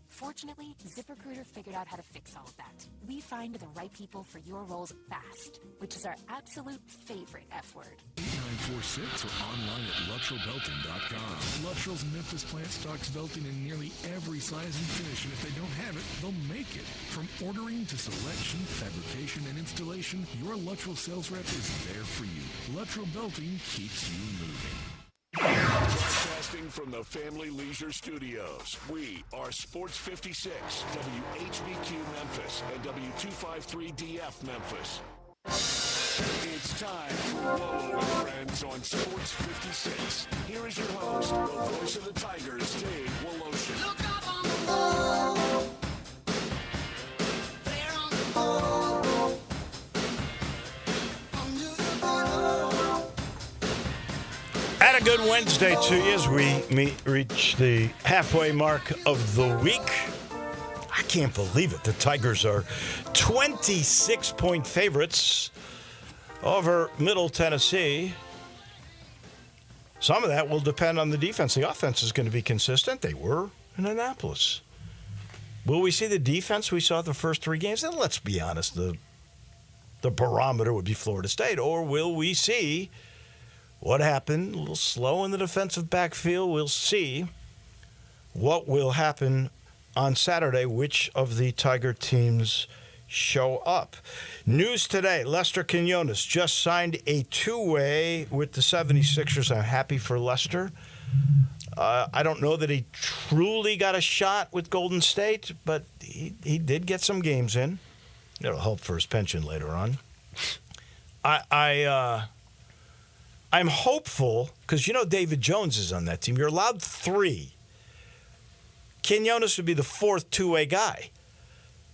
Fortunately, ZipRecruiter figured out how to fix all of that. We find the right people for your roles fast, which is our absolute favorite F word. 8946 or online at LuttrellBelting.com. Luttrell's Memphis plant stocks belting in nearly every size and finish, and if they don't have it, they'll make it. From ordering to selection, fabrication, and installation, your Luttrell sales rep is there for you. Luttrell Belting keeps you moving. Broadcasting from the Family Leisure Studios, we are Sports 56, WHBQ Memphis, and W253DF Memphis. It's time for Wolo and Friends on Sports 56. Here is your host, the voice of the Tigers, Dave Woloshin. Look up on the wall. There on the wall. Under the ball. And a good Wednesday to you as we reach the halfway mark of the week. I can't believe it. The Tigers are 26-point favorites over Middle Tennessee. Some of that will depend on the defense. The offense is going to be consistent. They were in Annapolis. Will we see the defense we saw the first three games? And let's be honest, the barometer would be Florida State. Or will we see what happened? A little slow in the defensive backfield. We'll see what will happen on Saturday, which of the Tiger teams show up. News today, Lester Quinones just signed a two-way with the 76ers. I'm happy for Lester. I don't know that he truly got a shot with Golden State, but he did get some games in. It'll help for his pension later on. I'm hopeful, because you know David Jones is on that team. You're allowed three. Quinones would be the fourth two-way guy.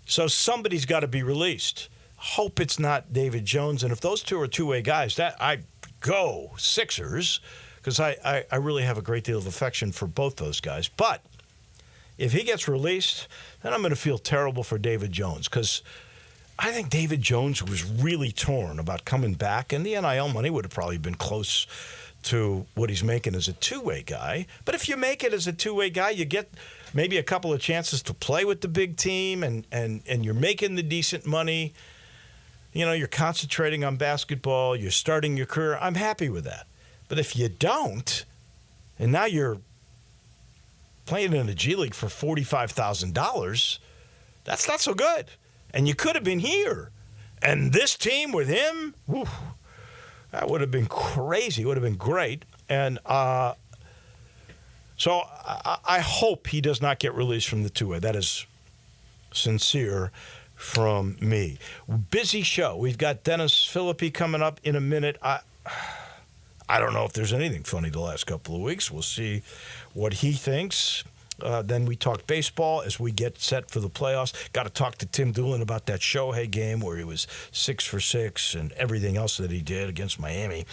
So somebody's got to be released. Hope it's not David Jones. And if those two are two-way guys, that I go Sixers, because I really have a great deal of affection for both those guys. But if he gets released, then I'm going to feel terrible for David Jones, because I think David Jones was really torn about coming back, and the NIL money would have probably been close to what he's making as a two-way guy. But if you make it as a two-way guy, you get maybe a couple of chances to play with the big team, and you're making the decent money. You know, you're concentrating on basketball. You're starting your career. I'm happy with that. But if you don't, and now you're playing in the G League for $45,000, that's not so good. And you could have been here. And this team with him, whew, that would have been crazy. It would have been great. And so I hope he does not get released from the two-way. That is sincere from me. Busy show. We've got Dennis Philippi coming up in a minute. I don't know if there's anything funny the last couple of weeks. We'll see what he thinks. Then we talk baseball as we get set for the playoffs. Got to talk to Tim Doolin about that Shohei game where he was 6 for 6 and everything else that he did against Miami.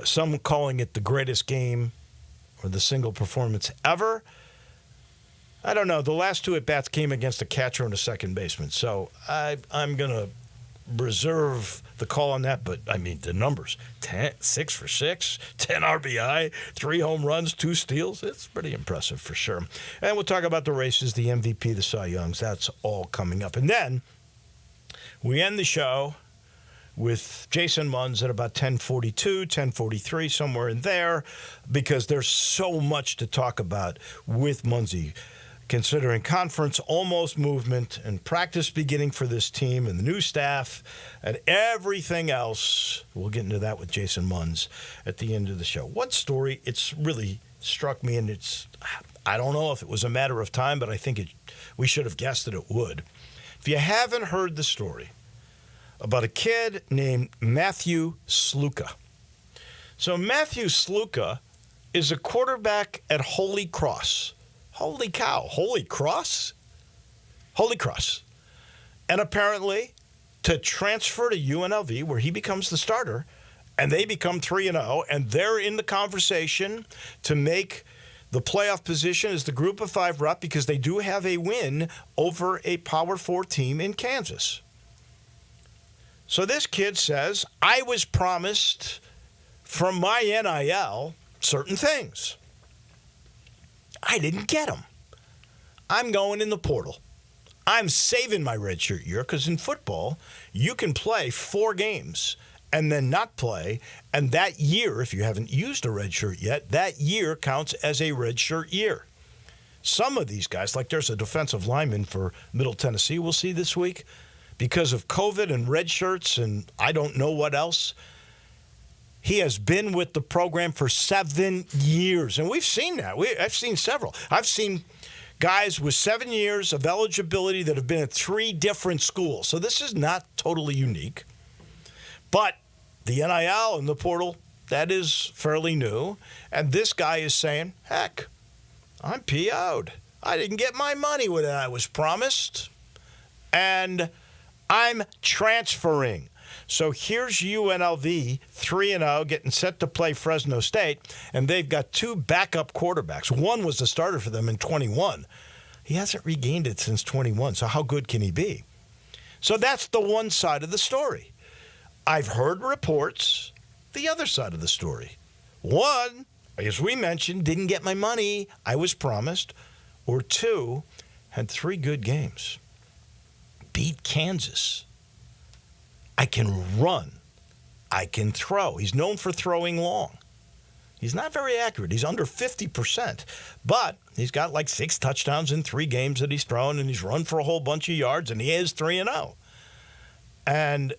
Some calling it the greatest game or the single performance ever. I don't know. The last two at-bats came against a catcher and a second baseman. So I'm going to reserve the call on that. But, I mean, the numbers, 6 for 6, 10 RBI, 3 home runs, 2 steals. It's pretty impressive for sure. And we'll talk about the races, the MVP, the Cy Youngs. That's all coming up. And then we end the show with Jason Munz at about 10:42, 10:43, somewhere in there, because there's so much to talk about with Munzie, considering conference almost movement and practice beginning for this team and the new staff and everything else. We'll get into that with Jason Munz at the end of the show. One story, it's really struck me, and I don't know if it was a matter of time, but I think we should have guessed that it would. If you haven't heard the story about a kid named Matthew Sluka. So Matthew Sluka is a quarterback at Holy Cross. Holy cow, Holy Cross? Holy Cross. And apparently, to transfer to UNLV, where he becomes the starter, and they become 3-0, and they're in the conversation to make the playoff position as the group of 5 rep, because they do have a win over a Power 4 team in Kansas. So this kid says, I was promised from my NIL certain things. I didn't get them. I'm going in the portal. I'm saving my redshirt year because in football, you can play 4 games and then not play. And that year, if you haven't used a redshirt yet, that year counts as a redshirt year. Some of these guys, like there's a defensive lineman for Middle Tennessee we'll see this week, because of COVID and red shirts and I don't know what else, he has been with the program for 7 years. And we've seen that. I've seen several. I've seen guys with 7 years of eligibility that have been at 3 different schools. So this is not totally unique. But the NIL and the portal, that is fairly new. And this guy is saying, heck, I'm PO'd. I didn't get my money when I was promised. And I'm transferring. So here's UNLV, 3-0, getting set to play Fresno State, and they've got 2 backup quarterbacks. One was the starter for them in 21. He hasn't regained it since 21, so how good can he be? So that's the one side of the story. I've heard reports, the other side of the story. One, as we mentioned, didn't get my money I was promised, or 2, had 3 good games. Beat Kansas. I can run. I can throw. He's known for throwing long. He's not very accurate. He's under 50%. But he's got like 6 touchdowns in 3 games that he's thrown, and he's run for a whole bunch of yards, and he is 3-0. And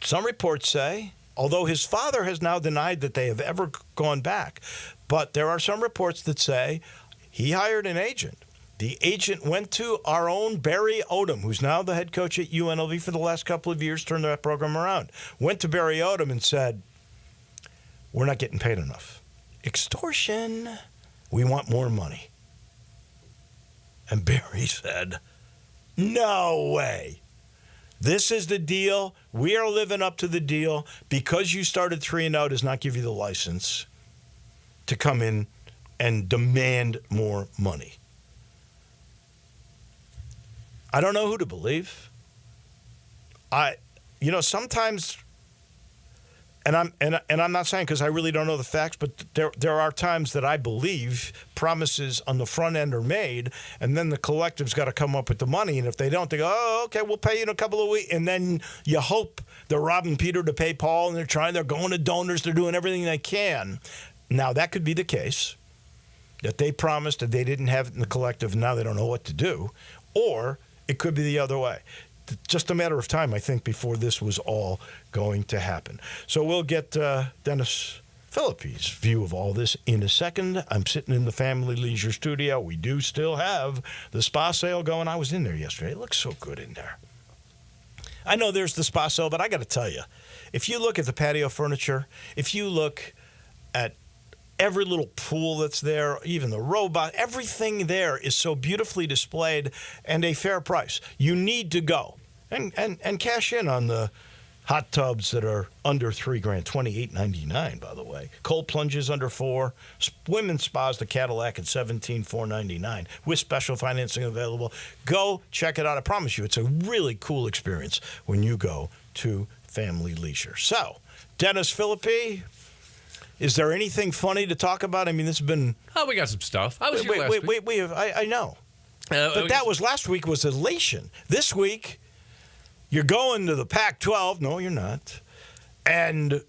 some reports say, although his father has now denied that they have ever gone back, but there are some reports that say he hired an agent. The agent went to our own Barry Odom, who's now the head coach at UNLV for the last couple of years, turned that program around. Went to Barry Odom and said, we're not getting paid enough. Extortion. We want more money. And Barry said, no way. This is the deal. We are living up to the deal. Because you started 3-0 does not give you the license to come in and demand more money. I don't know who to believe. Sometimes, and I'm not saying because I really don't know the facts, but there are times that I believe promises on the front end are made, and then the collective's got to come up with the money, and if they don't, they go, oh, okay, we'll pay you in a couple of weeks, and then you hope they're robbing Peter to pay Paul, and they're going to donors, they're doing everything they can. Now that could be the case, that they promised that they didn't have it in the collective, and now they don't know what to do, or it could be the other way. Just a matter of time, I think, before this was all going to happen. So we'll get Dennis Phillippe's view of all this in a second. I'm sitting in the Family Leisure studio. We do still have the spa sale going. I was in there yesterday. It looks so good in there. I know there's the spa sale, but I got to tell you, if you look at the patio furniture, if you look at every little pool that's there, even the robot, everything there is so beautifully displayed and a fair price. You need to go and cash in on the hot tubs that are under $3,000, $28.99, by the way. Cold plunges under $4,000. Women's spas, the Cadillac at $17,499 with special financing available. Go check it out. I promise you, it's a really cool experience when you go to Family Leisure. So, Dennis Philippe. Is there anything funny to talk about? I mean, this has been... Oh, we got some stuff. I was here last week. I know. But that was last week was elation. This week, you're going to the Pac-12. No, you're not. And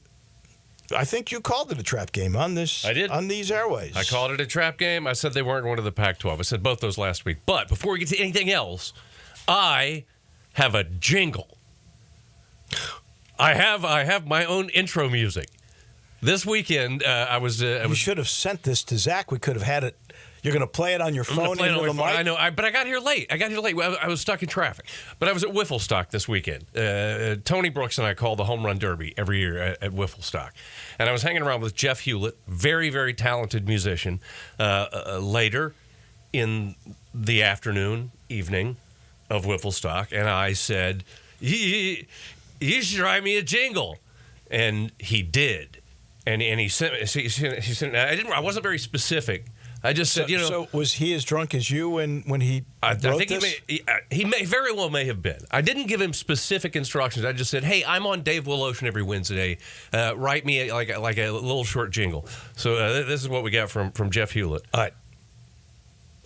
I think you called it a trap game on this. I did. On these airways. I called it a trap game. I said they weren't one of the Pac-12. I said both those last week. But before we get to anything else, I have a jingle. I have my own intro music. This weekend, You should have sent this to Zach. We could have had it. You're going to play it on your phone into the mic? I know, but I got here late. I was stuck in traffic. But I was at Wifflestock this weekend. Tony Brooks and I call the Home Run Derby every year at Wifflestock. And I was hanging around with Jeff Hewlett, very, very talented musician, later in the evening of Wifflestock. And I said, you should write me a jingle. And he did. And he sent. I wasn't very specific. I just said, So was he as drunk as you when he wrote this? He may very well may have been. I didn't give him specific instructions. I just said, hey, I'm on Dave Will Ocean every Wednesday. Write me like a little short jingle. So this is what we got from Jeff Hewlett. All right.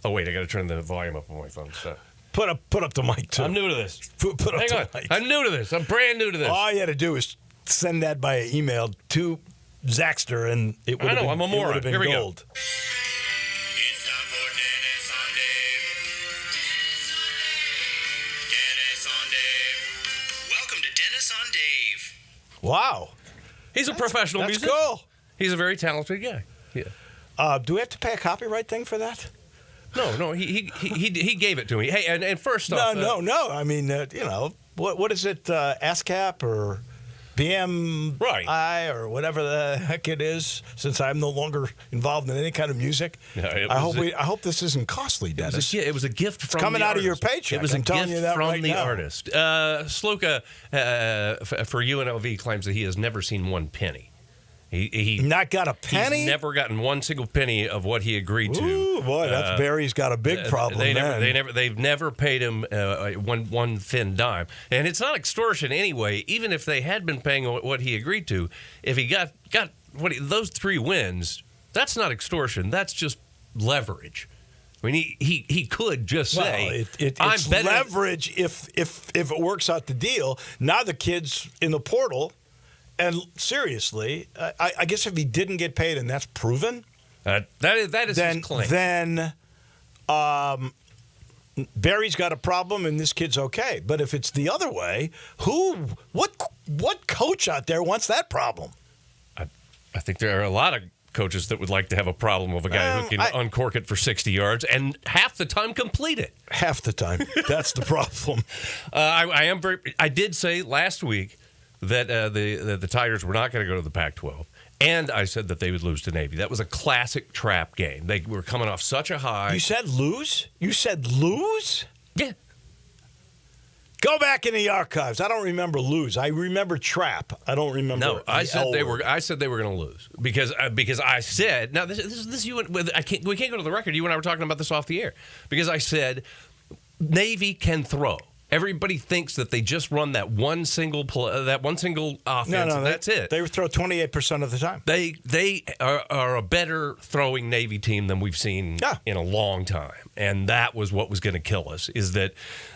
Oh, wait, I got to turn the volume up on my phone. So. Put up the mic, too. I'm new to this. Put up Hang the on. mic. I'm new to this. I'm brand new to this. All you had to do is send that by email to Zaxter, and it would have been, I'm a moron. it would have been Here we gold. go. It's time for Dennis on Dave. Dennis on Dave. Welcome to Dennis on Dave. Wow. He's a professional That's musician. cool. He's a very talented guy. Yeah. Do we have to pay a copyright thing for that? No, he gave it to me. Hey, and first off, No. I mean, what is it? ASCAP or BMI or whatever the heck it is. Since I'm no longer involved in any kind of music, I hope this isn't costly, Dennis. It was a gift from coming the out artist. of your paycheck. It was I'm a telling gift you that from right the now. artist. Sluka, for UNLV, claims that he has never seen one penny. He not got a penny. He's never gotten one single penny of what he agreed to. Ooh, boy, that's Barry's got a big problem. They've never paid him one thin dime, and it's not extortion anyway. Even if they had been paying what he agreed to, if he got those 3 wins, that's not extortion. That's just leverage. I mean, he could just say, it's leverage if it works out the deal. Now the kid's in the portal. And seriously, I guess if he didn't get paid and that's proven, that is his claim. Then Barry's got a problem and this kid's okay. But if it's the other way, what coach out there wants that problem? I think there are a lot of coaches that would like to have a problem with a guy who can uncork it for 60 yards and half the time complete it. Half the time. That's the problem. I did say last week that the Tigers were not going to go to the Pac-12, and I said that they would lose to Navy. That was a classic trap game. They were coming off such a high. You said lose? You said lose? Yeah. Go back in the archives. I don't remember lose. I remember trap. I don't remember. No, I said they were going to lose because I said now this you and we can't go to the record. You and I were talking about this off the air because I said Navy can throw. Everybody thinks that they just run that one single offense, and that's it. They throw 28% of the time. They are a better throwing Navy team than we've seen in a long time, and that was what was going to kill us. Is that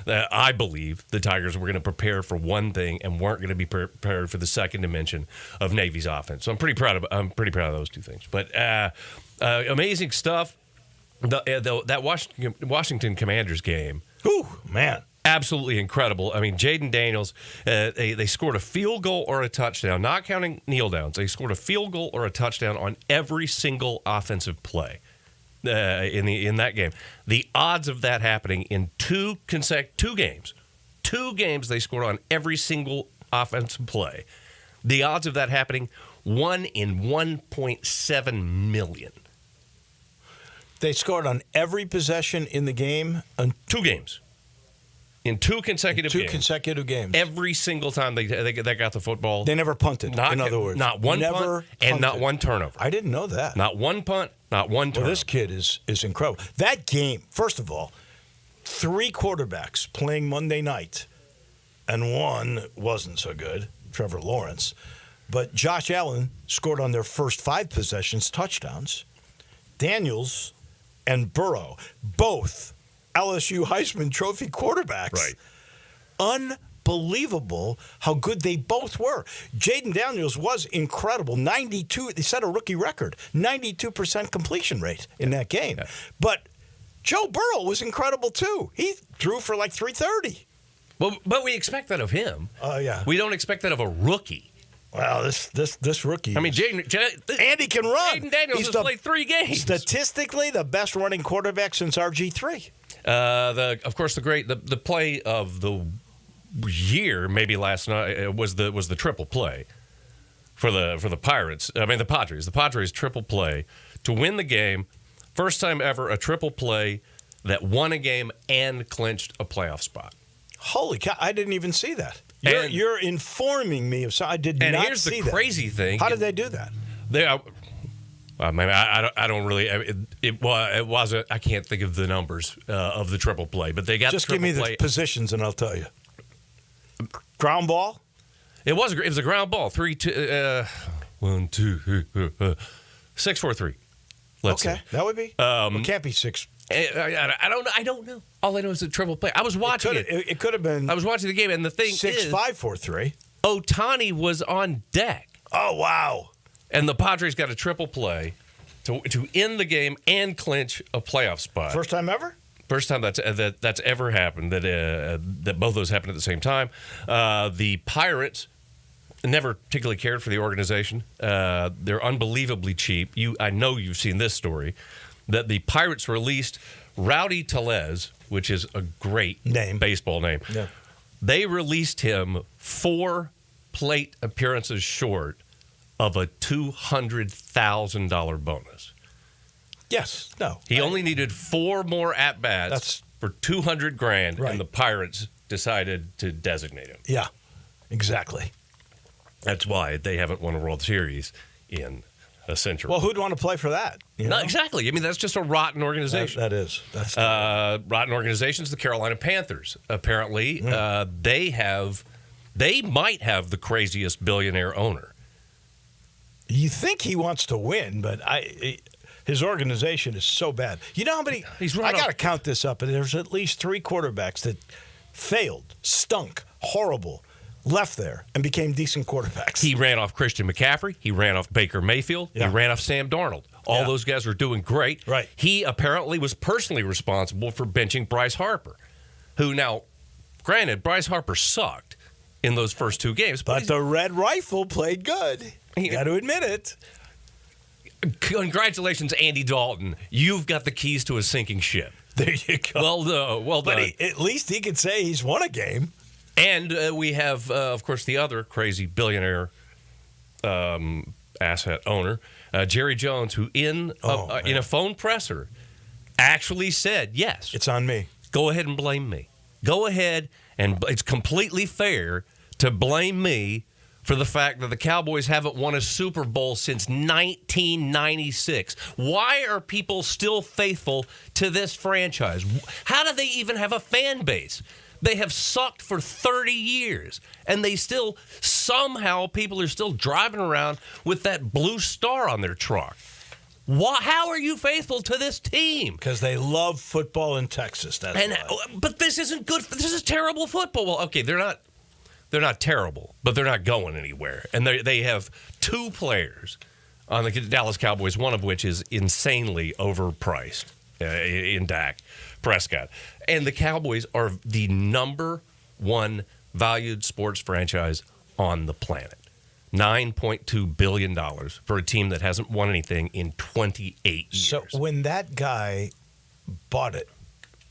I believe the Tigers were going to prepare for one thing and weren't going to be prepared for the second dimension of Navy's offense. So I'm pretty proud of those two things. But amazing stuff. That Washington Commanders game. Ooh, man. Absolutely incredible. I mean, Jaden Daniels, they scored a field goal or a touchdown, not counting kneel downs. They scored a field goal or a touchdown on every single offensive play in that game. The odds of that happening in two games, they scored on every single offensive play. The odds of that happening, 1 in 1.7 million. They scored on every possession in the game on 2 games. In 2 consecutive games. Every single time they got the football. They never punted, in other words. Not one punt and not one turnover. I didn't know that. Not one punt, not one turnover. Well, this kid is incredible. That game, first of all, 3 quarterbacks playing Monday night, and one wasn't so good, Trevor Lawrence. But Josh Allen scored on their first 5 possessions touchdowns. Daniels and Burrow, both LSU Heisman Trophy quarterbacks. Right. Unbelievable how good they both were. Jaden Daniels was incredible. 92, they set a rookie record, 92% completion rate in that game. Yeah. But Joe Burrow was incredible too. He threw for like 330. Well, but we expect that of him. Yeah. We don't expect that of a rookie. Well, this rookie. I mean, Andy can run. Jaden Daniels has played 3 games. Statistically, the best running quarterback since RG3. Of course, the play of the year, maybe last night, was the triple play for the Pirates. I mean, the Padres. The Padres triple play to win the game. First time ever a triple play that won a game and clinched a playoff spot. Holy cow! I didn't even see that. You're informing me of something I did not see. And here's the crazy thing. How did they do that? I don't really. It wasn't. I can't think of the numbers of the triple play, but they got just the give me play. the positions and I'll tell you. Ground ball. It was a ground ball. 3, 2, 1, 2, 6, 4, 3. Let's see. That would be. It can't be 6. I don't know. All I know is a triple play. I was watching it. It could have been. I was watching the game, and the thing 6-5-4-3. Ohtani was on deck. Oh, wow. And the Padres got a triple play to end the game and clinch a playoff spot. First time ever? First time that's ever happened, that both those happened at the same time. The Pirates never particularly cared for the organization. They're unbelievably cheap. I know you've seen this story, that the Pirates released Rowdy Tellez, which is a great baseball name. Yeah. They released him 4 plate appearances short of a $200,000 bonus. Yes. No. He only needed 4 more at-bats for $200,000, Right. and the Pirates decided to designate him. Yeah, exactly. That's why they haven't won a World Series in a century. Well, who'd want to play for that? No, exactly. I mean, that's just a rotten organization. That is. That's rotten organizations. The Carolina Panthers. Apparently, they might have the craziest billionaire owner. You think he wants to win, but his organization is so bad. You know how many? I got to count this up, and there's at least 3 quarterbacks that failed, stunk, horrible, left there, and became decent quarterbacks. He ran off Christian McCaffrey. He ran off Baker Mayfield. Yeah. He ran off Sam Darnold. All those guys are doing great. Right. He apparently was personally responsible for benching Bryce Harper, who now, granted, Bryce Harper sucked in those first 2 games. But the Red Rifle played good. You got to admit it. Congratulations, Andy Dalton. You've got the keys to a sinking ship. There you go. Well done. But at least he could say he's won a game. And we have, of course, the other crazy billionaire asset owner, Jerry Jones, who in a phone presser actually said, yes. It's on me. Go ahead and blame me. Go ahead, and it's completely fair to blame me for the fact that the Cowboys haven't won a Super Bowl since 1996. Why are people still faithful to this franchise? How do they even have a fan base? They have sucked for 30 years, and they still, somehow, people are still driving around with that blue star on their truck. How are you faithful to this team? Because they love football in Texas. That's why. But this isn't good. This is terrible football. Well, okay, they're not terrible, but they're not going anywhere. And they have 2 players on the Dallas Cowboys, one of which is insanely overpriced in Dak Prescott. And the Cowboys are the number 1 valued sports franchise on the planet. $9.2 billion for a team that hasn't won anything in 28 years. So when that guy bought it,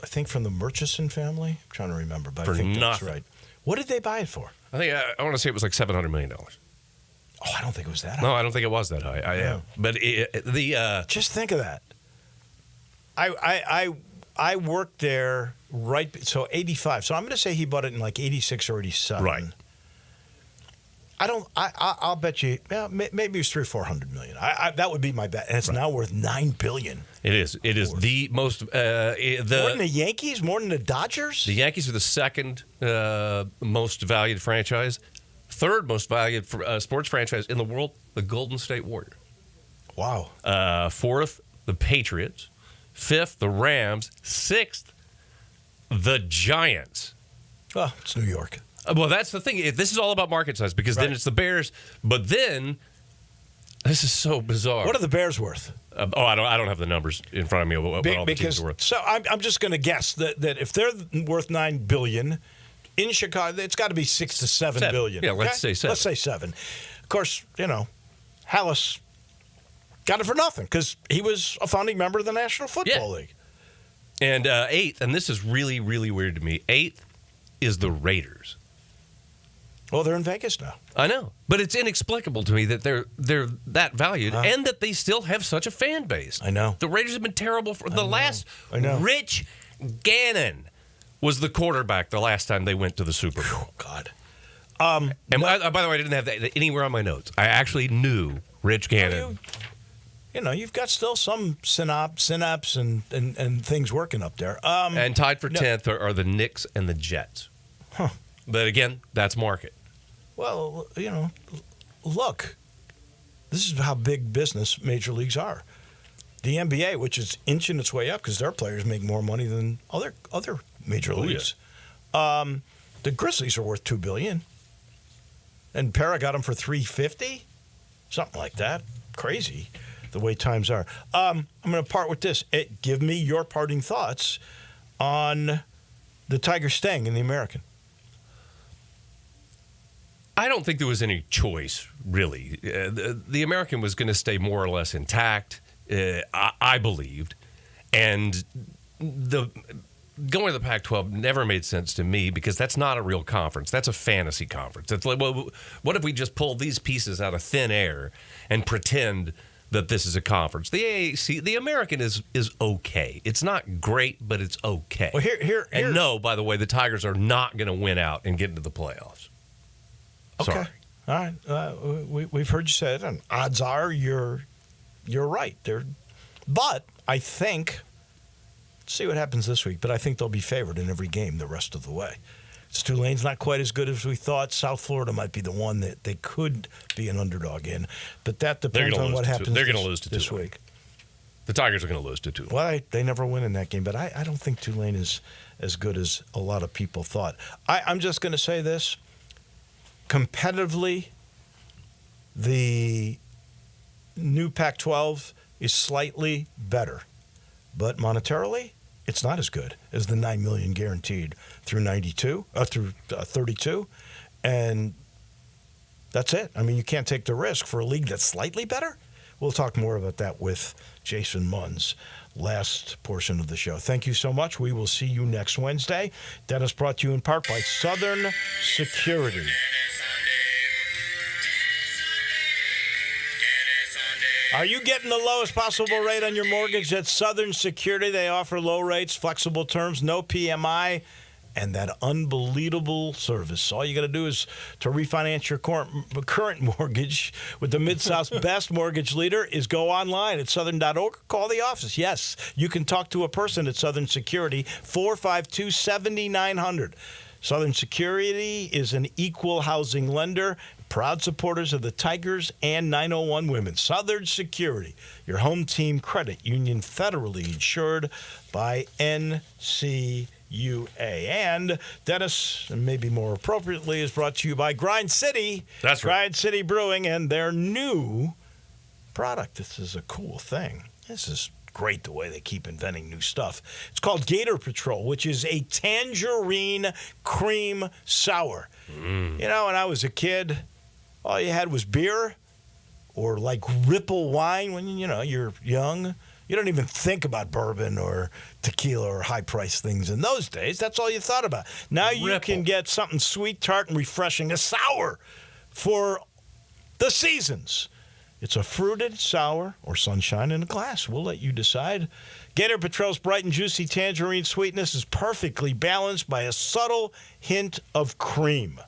I think from the Murchison family, I'm trying to remember, but I think that's right. What did they buy it for? I think I want to say it was like $700 million. Oh, I don't think it was that high. No, I don't think it was that high. But just think of that. I worked there so 85. So I'm going to say he bought it in like 86 or 87. Right. I'll bet you. Maybe it was $300-400 million. That would be my bet, and it's now worth $9 billion. It is. It is the most. More than the Yankees. More than the Dodgers. The Yankees are the second most valued franchise. Third most valued sports franchise in the world, the Golden State Warriors. Wow. Fourth, the Patriots. Fifth, the Rams. Sixth, the Giants. Well, it's New York. Well, that's the thing. This is all about market size because then it's the Bears. But then, this is so bizarre. What are the Bears worth? I don't have the numbers in front of me. What all the teams are worth. So I'm just going to guess that if they're worth $9 billion in Chicago, it's got to be $6 to $7 billion. Yeah, let's say 7. Let's say 7. Of course, Hallis got it for nothing because he was a founding member of the National Football League. And 8th, and this is really, really weird to me. 8th is the Raiders. Well, they're in Vegas now. I know, but it's inexplicable to me that they're that valued and that they still have such a fan base. I know. The Raiders have been terrible for the last. I know. Rich Gannon was the quarterback the last time they went to the Super Bowl. Oh, God. And by the way, I didn't have that anywhere on my notes. I actually knew Rich Gannon. You've got still some synapse and things working up there. And tied for 10th are the Knicks and the Jets. Huh. But again, that's market. Well, look, this is how big business major leagues are. the NBA, which is inching its way up because their players make more money than other major leagues. Yeah. The Grizzlies are worth $2 billion, and Para got them for $350, something like that. Crazy, the way times are. I'm going to part with this. Give me your parting thoughts on the Tigers staying in the American. I don't think there was any choice, really. The American was going to stay more or less intact, I believed. And going to the Pac-12 never made sense to me because that's not a real conference. That's a fantasy conference. It's like, well, what if we just pull these pieces out of thin air and pretend that this is a conference? The AAC, the American is okay. It's not great, but it's okay. Well, and no, by the way, the Tigers are not going to win out and get into the playoffs. Okay. Sorry. All right. We've heard you say it, and odds are you're right. But I think, see what happens this week, but I think they'll be favored in every game the rest of the way. Tulane's not quite as good as we thought. South Florida might be the one that they could be an underdog in, but that depends on what happens They're going to lose to this Tulane. week. The Tigers are going to lose to Tulane. Well, they never win in that game, but I don't think Tulane is as good as a lot of people thought. I'm just going to say this. Competitively, the new Pac-12 is slightly better, but monetarily, it's not as good as the $9 million guaranteed through 32, and that's it. I mean, you can't take the risk for a league that's slightly better. We'll talk more about that with Jason Munz. Last portion of the show. Thank you so much. We will see you next Wednesday. That is brought to you in part by Southern Security. Are you getting the lowest possible rate on your mortgage at Southern Security? They offer low rates, flexible terms, no PMI, and that unbelievable service. All you got to do is to refinance your current mortgage with the Mid-South's best mortgage leader is go online at southern.org, call the office. Yes, you can talk to a person at Southern Security, 452-7900. Southern Security is an equal housing lender, proud supporters of the Tigers and 901 Women. Southern Security, your home team credit union, federally insured by NCUA. And Dennis, maybe more appropriately, is brought to you by Grind City. That's right. Grind City Brewing and their new product. This is a cool thing. This is great the way they keep inventing new stuff. It's called Gator Patrol, which is a tangerine cream sour. You know, when I was a kid, all you had was beer or like Ripple wine when, you're young. You don't even think about bourbon or tequila or high-priced things in those days. That's all you thought about. Now you can get something sweet, tart, and refreshing, a sour for the seasons. It's a fruited sour or sunshine in a glass. We'll let you decide. Gator Patrol's bright and juicy tangerine sweetness is perfectly balanced by a subtle hint of cream.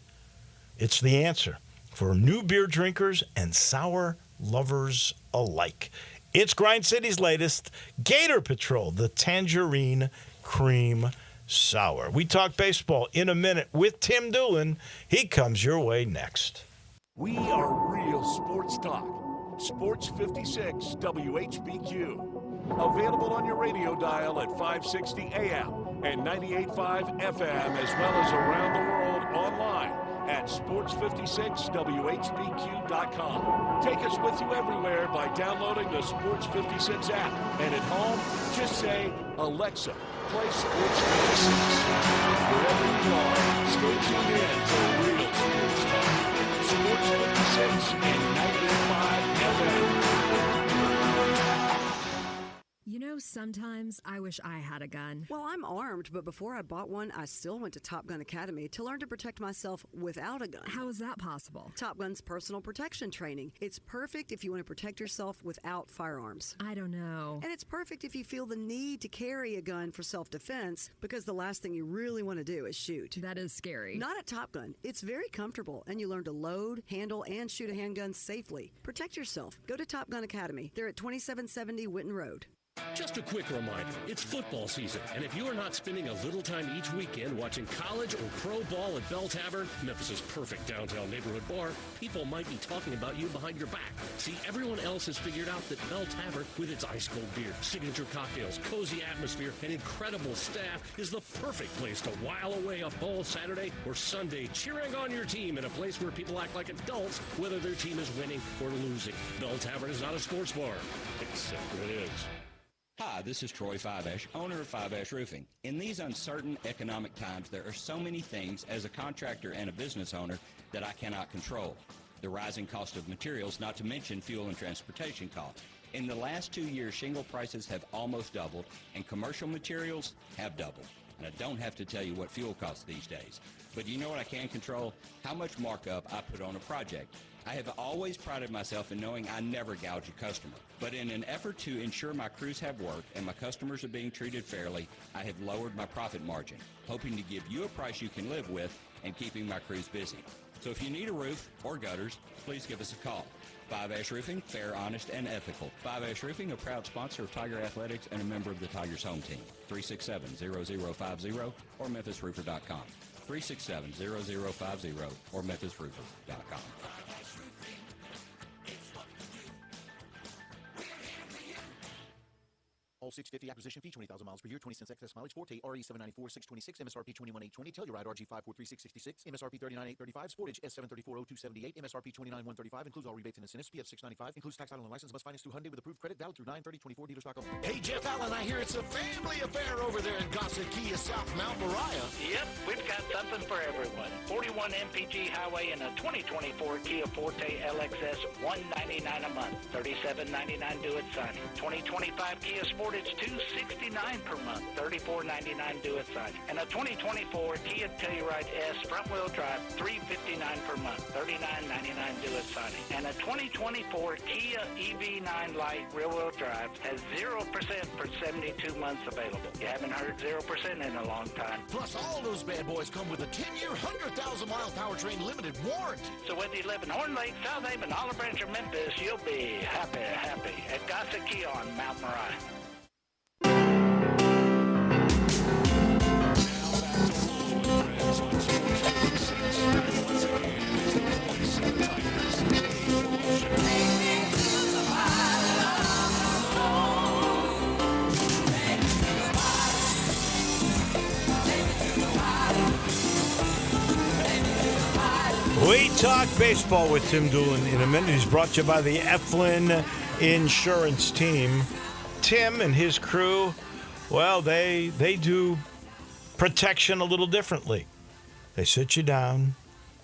It's the answer for new beer drinkers and sour lovers alike. It's Grind City's latest Gator Patrol, the Tangerine Cream Sour. We talk baseball in a minute with Tim Doolin. He comes your way next. We are real sports talk. Sports 56 WHBQ. Available on your radio dial at 560 AM and 98.5 FM, as well as around the world online at sports56whbq.com. Take us with you everywhere by downloading the Sports 56 app. And at home, just say, Alexa, play Sports 56. Wherever you are, stay tuned in to real sports talk. Sports 56 and 98.5 FM. You know, sometimes I wish I had a gun. Well, I'm armed, but before I bought one, I still went to Top Gun Academy to learn to protect myself without a gun. How is that possible? Top Gun's personal protection training. It's perfect if you want to protect yourself without firearms. I don't know. And it's perfect if you feel the need to carry a gun for self-defense, because the last thing you really want to do is shoot. That is scary. Not at Top Gun. It's very comfortable, and you learn to load, handle, and shoot a handgun safely. Protect yourself. Go to Top Gun Academy. They're at 2770 Whitten Road. Just a quick reminder, it's football season, and if you are not spending a little time each weekend watching college or pro ball at Bell Tavern, Memphis' perfect downtown neighborhood bar, people might be talking about you behind your back. See, everyone else has figured out that Bell Tavern, with its ice-cold beer, signature cocktails, cozy atmosphere, and incredible staff, is the perfect place to while away a fall Saturday or Sunday cheering on your team in a place where people act like adults, whether their team is winning or losing. Bell Tavern is not a sports bar, except when it is. Hi, this is Troy Fiveash, owner of Fiveash Roofing. In these uncertain economic times, there are so many things as a contractor and a business owner that I cannot control. The rising cost of materials, not to mention fuel and transportation costs. In the last 2 years, shingle prices have almost doubled, and commercial materials have doubled. And I don't have to tell you what fuel costs these days. But you know what I can control? How much markup I put on a project. I have always prided myself in knowing I never gouge a customer. But in an effort to ensure my crews have work and my customers are being treated fairly, I have lowered my profit margin, hoping to give you a price you can live with and keeping my crews busy. So if you need a roof or gutters, please give us a call. Five Ash Roofing, fair, honest, and ethical. Five Ash Roofing, a proud sponsor of Tiger Athletics and a member of the Tigers home team. 367-0050 or MemphisRoofer.com. 367-0050 or MemphisRoofer.com. All 650 acquisition fee, 20,000 miles per year, 20 cents excess mileage, Forte, RE 794, 626, MSRP 21,820, Telluride RG 543,666, MSRP 39,835, Sportage S734,0278, MSRP 29,135, includes all rebates and incentives, PF 695, includes tax, title, and license, must finance through Hyundai with approved credit, valid through 9/30/24, dealers.com. Hey, Jeff Allen, I hear it's a family affair over there in Gossett Kia, South Mount Moriah. Yep, we've got something for everyone. 41 MPG Highway and a 2024 Kia Forte LXS, $199 a month, $37.99 due at signing. 2025 Kia Sportage, $269 per month, $34.99 due at signing. And a 2024 Kia Telluride S front-wheel drive, $359 per month, $39.99 due at signing. And a 2024 Kia EV9 Lite rear-wheel drive has 0% for 72 months available. You haven't heard 0% in a long time. Plus, all those bad boys come with a 10-year, 100,000-mile powertrain limited warranty. So whether you live in Horn Lake, South Haven, Olive Branch, or Memphis, you'll be happy at Gossett Kia on Mount Moriah. We talk baseball with Tim Doolin in a minute. He's brought to you by the Eflin Insurance Team. Tim and his crew, well, they do protection a little differently. They sit you down,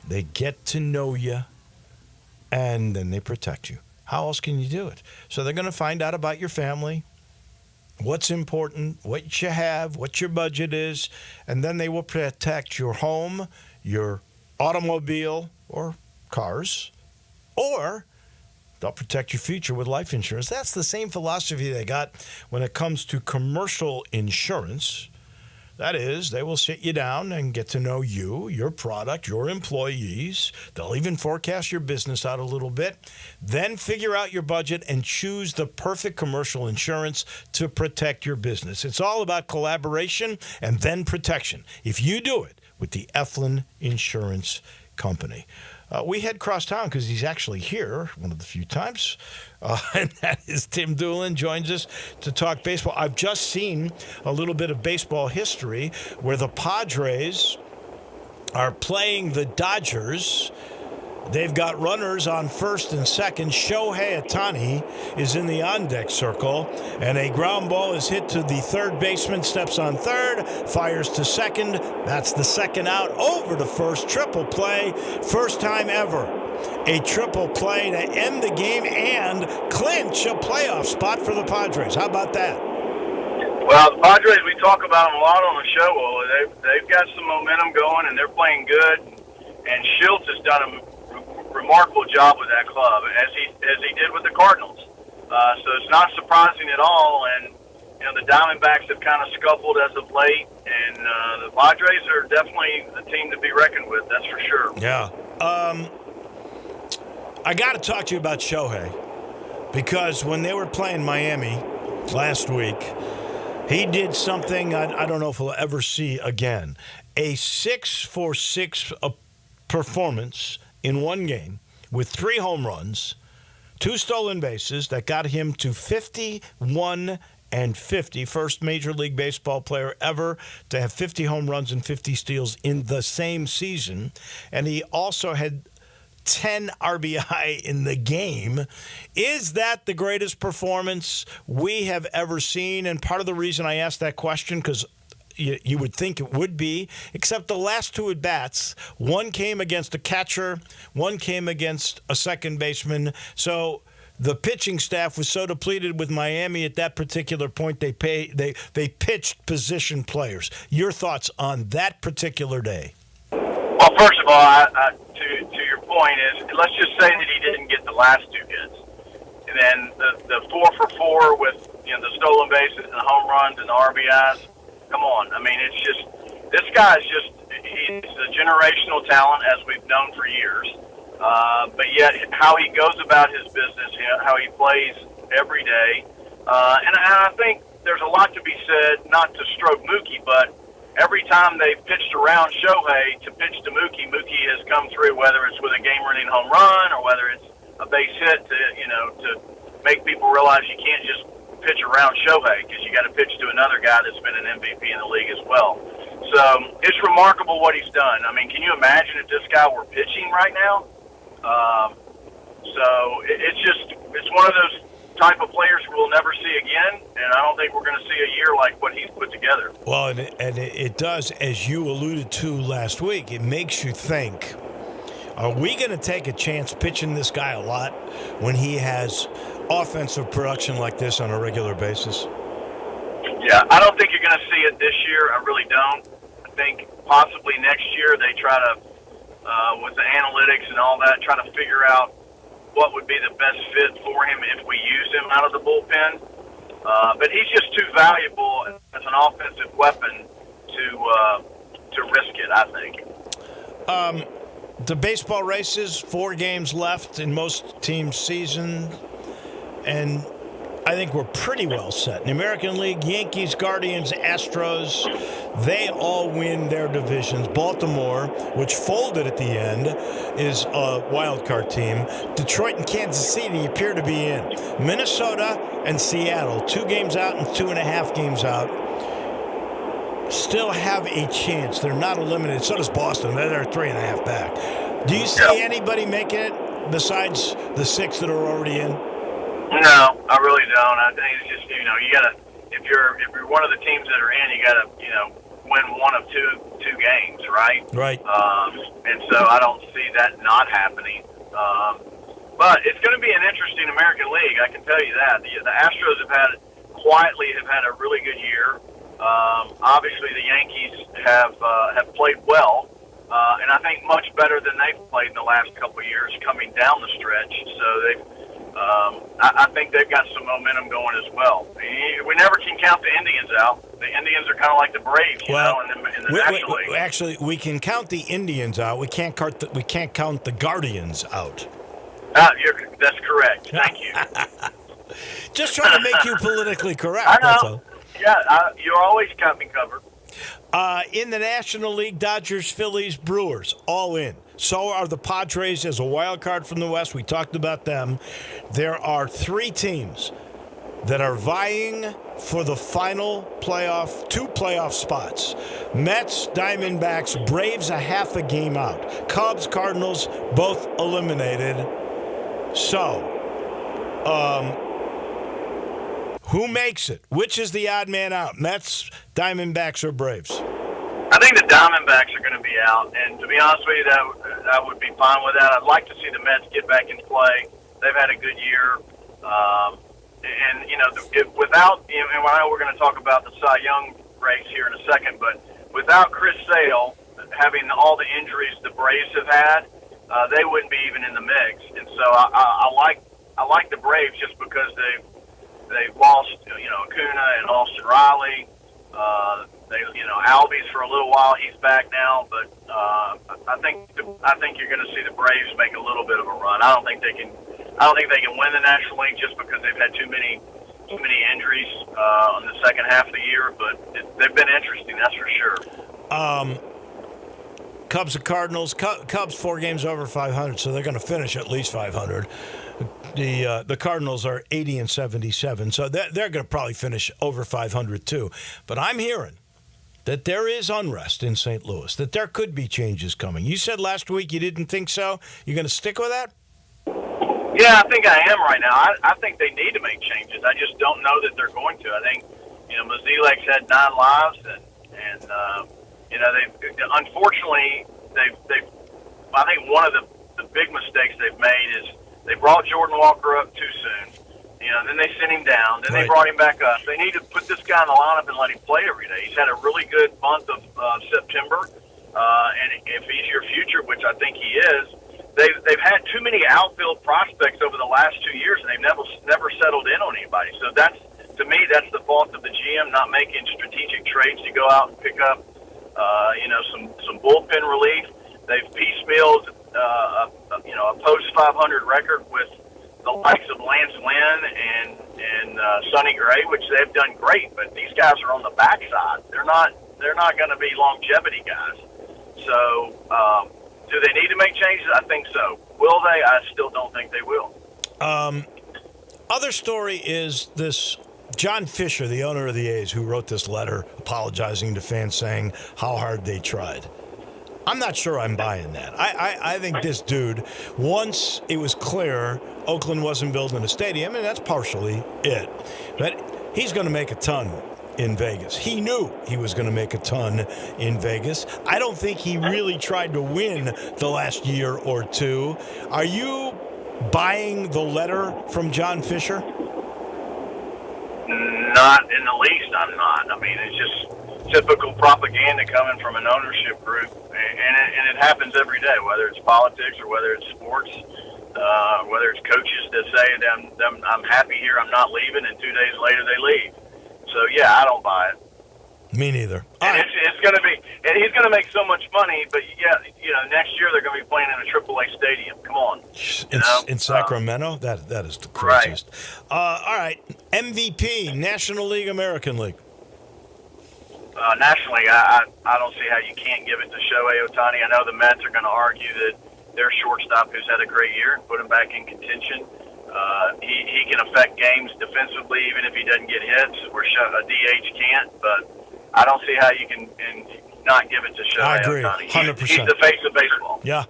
they get to know you, and then they protect you. How else can you do it? So they're going to find out about your family, what's important, what you have, what your budget is, and then they will protect your home, your automobile or cars, or they'll protect your future with life insurance. That's the same philosophy they got when it comes to commercial insurance. That is, they will sit you down and get to know you, your product, your employees. They'll even forecast your business out a little bit. Then figure out your budget and choose the perfect commercial insurance to protect your business. It's all about collaboration and then protection. If you do it with the Eflin Insurance Company. We head cross town because he's actually here one of the few times, and that is Tim Doolin joins us to talk baseball. I've just seen a little bit of baseball history where the Padres are playing the Dodgers. They've got runners on first and second. Shohei Ohtani is in the on-deck circle, and a ground ball is hit to the third baseman, steps on third, fires to second. That's the second out, over to first. Triple play, first time ever. A triple play to end the game and clinch a playoff spot for the Padres. How about that? Well, the Padres, we talk about them a lot on the show. Well, they've got some momentum going, and they're playing good. And Schultz has done a remarkable job with that club, as he did with the Cardinals. So it's not surprising at all. And you know, the Diamondbacks have kind of scuffled as of late, and the Padres are definitely the team to be reckoned with. That's for sure. Yeah. I got to talk to you about Shohei, because when they were playing Miami, last week, he did something I don't know if we'll ever see again. A 6-for-6 performance in one game with 3 home runs, 2 stolen bases that got him to 51 and 50. First Major League Baseball player ever to have 50 home runs and 50 steals in the same season. And he also had 10 RBI in the game. Is that the greatest performance we have ever seen? And part of the reason I asked that question, because you would think it would be, except the last 2 at-bats, one came against a catcher, one came against a second baseman. So the pitching staff was so depleted with Miami at that particular point, they pitched position players. Your thoughts on that particular day? Well, first of all, to your point is, let's just say that he didn't get the last 2 hits. And then the 4-for-4 with the stolen bases and the home runs and the RBIs. Come on. I mean, it's just, this guy is just, he's a generational talent, as we've known for years. But yet, how he goes about his business, how he plays every day. And I think there's a lot to be said, not to stroke Mookie, but every time they've pitched around Shohei to pitch to Mookie, Mookie has come through, whether it's with a game-winning home run or whether it's a base hit to make people realize you can't just pitch around Shohei, because you got to pitch to another guy that's been an MVP in the league as well. So it's remarkable what he's done. I mean, can you imagine if this guy were pitching right now? So it's one of those type of players we'll never see again, and I don't think we're going to see a year like what he's put together. Well, and it does, as you alluded to last week, it makes you think, are we going to take a chance pitching this guy a lot when he has offensive production like this on a regular basis? Yeah, I don't think you're going to see it this year. I really don't. I think possibly next year they try to, with the analytics and all that, try to figure out what would be the best fit for him if we use him out of the bullpen. But he's just too valuable as an offensive weapon to risk it, I think. The baseball races, 4 games left in most teams' season, and I think we're pretty well set. In the American League, Yankees, Guardians, Astros, they all win their divisions. Baltimore, which folded at the end, is a wild card team. Detroit and Kansas City appear to be in. Minnesota and Seattle, 2 games out and 2.5 games out, still have a chance. They're not eliminated. So does Boston. They're 3.5 back. Do you see anybody making it besides the 6 that are already in? No, I really don't. I think it's just, you gotta, if you're one of the teams that are in, you gotta, win one of two games, right? Right. And so I don't see that not happening. But it's going to be an interesting American League, I can tell you that. The Astros have had a really good year. Obviously, the Yankees have played well, and I think much better than they've played in the last couple of years coming down the stretch. So I think they've got some momentum going as well. We never can count the Indians out. The Indians are kind of like the Braves, in the National League. Actually, we can count the Indians out. We can't count the Guardians out. That's correct. Thank you. Just trying to make you politically correct. I know. That's all. Yeah, you always got me covered. In the National League, Dodgers, Phillies, Brewers, all in. So are the Padres as a wild card from the West. We talked about them. There are 3 teams that are vying for the final two playoff spots. Mets, Diamondbacks, Braves a half a game out. Cubs, Cardinals, both eliminated. So, who makes it? Which is the odd man out? Mets, Diamondbacks, or Braves? I think the Diamondbacks are going to be out, and to be honest with you, I would be fine with that. I'd like to see the Mets get back in play. They've had a good year, and without, and I know we're going to talk about the Cy Young race here in a second, but without Chris Sale having all the injuries the Braves have had, they wouldn't be even in the mix. And so I like the Braves just because they've lost Acuna and Austin Riley. Albies for a little while. He's back now, but I think you're going to see the Braves make a little bit of a run. I don't think they can win the National League just because they've had too many too many injuries on the second half of the year, but they've been interesting, that's for sure. Cubs and Cardinals. Cubs 4 games over 500, so they're going to finish at least 500. The Cardinals are 80 and 77, so they're going to probably finish over 500 too. But I'm hearing that there is unrest in St. Louis, that there could be changes coming. You said last week you didn't think so. You going to stick with that? Yeah, I think I am right now. I think they need to make changes. I just don't know that they're going to. I think, Mazilek's had 9 lives, and unfortunately, I think one of the big mistakes they've made is they brought Jordan Walker up too soon. Then they sent him down. Then they brought him back up. They need to put this guy in the lineup and let him play every day. He's had a really good month of September, and if he's your future, which I think he is, they've had too many outfield prospects over the last 2 years, and they've never settled in on anybody. So to me, that's the fault of the GM not making strategic trades to go out and pick up, some bullpen relief. They've piecemealed, a post 500 record with the likes of Lance Lynn and Sonny Gray, which they've done great. But these guys are on the backside. They're not going to be longevity guys. So, do they need to make changes? I think so. Will they? I still don't think they will. Other story is this John Fisher, the owner of the A's, who wrote this letter apologizing to fans saying how hard they tried. I'm not sure I'm buying that. I think this dude, once it was clear Oakland wasn't building a stadium, and that's partially it, but he's going to make a ton in Vegas. He knew he was going to make a ton in Vegas. I don't think he really tried to win the last year or two. Are you buying the letter from John Fisher? Not in the least, I'm not. I mean, it's just typical propaganda coming from an ownership group, and it happens every day, whether it's politics or whether it's sports, whether it's coaches that say, I'm happy here, I'm not leaving, and 2 days later they leave. So, yeah, I don't buy it. Me neither. And it's going to be, and he's going to make so much money, but, next year they're going to be playing in a AAA stadium. Come on. In Sacramento? That is the craziest. Right. All right. MVP, National League, American League. Nationally, I don't see how you can't give it to Shohei Ohtani. I know the Mets are going to argue that their shortstop, who's had a great year, and put him back in contention. He can affect games defensively, even if he doesn't get hits, where a DH can't. But I don't see how you can not give it to Shohei I agree, Ohtani. 100%. He's the face of baseball. Yeah.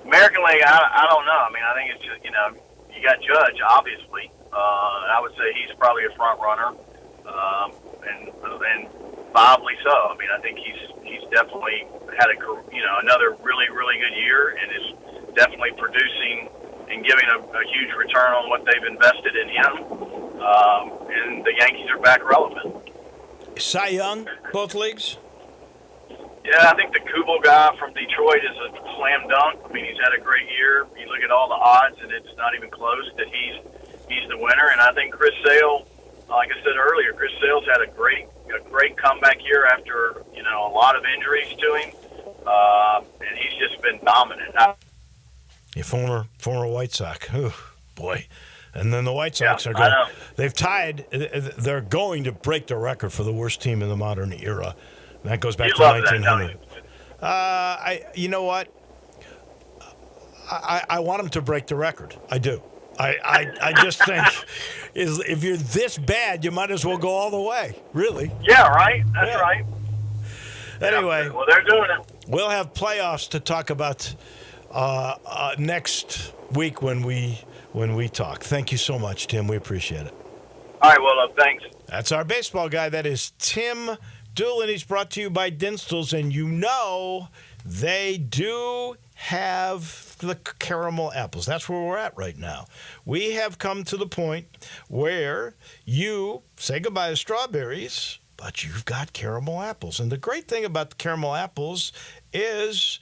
American League, I don't know. I mean, I think it's just, you got Judge, obviously. I would say he's probably a front runner. And viably so. I mean, I think he's definitely had another really, really good year, and is definitely producing and giving a huge return on what they've invested in him. And the Yankees are back relevant. Cy Young, both leagues? Yeah, I think the Kubel guy from Detroit is a slam dunk. I mean, he's had a great year. You look at all the odds, and it's not even close that he's the winner. And I think Chris Sale, like I said earlier, Chris Sale's had a great comeback year after a lot of injuries to him, and he's just been dominant. A former White Sox. Ooh, boy. And then the White Sox are going. They've tied. They're going to break the record for the worst team in the modern era. And that goes back to 1900. You know what? I want them to break the record. I do. I just think if you're this bad, you might as well go all the way. Really? Yeah, right. That's right. Anyway, yeah, well, they're doing it. We'll have playoffs to talk about next week when we talk. Thank you so much, Tim. We appreciate it. All right. Well, thanks. That's our baseball guy. That is Tim Doolin. He's brought to you by Dinstall's, and they do have the caramel apples. That's where we're at right now. We have come to the point where you say goodbye to strawberries, but you've got caramel apples. And the great thing about the caramel apples is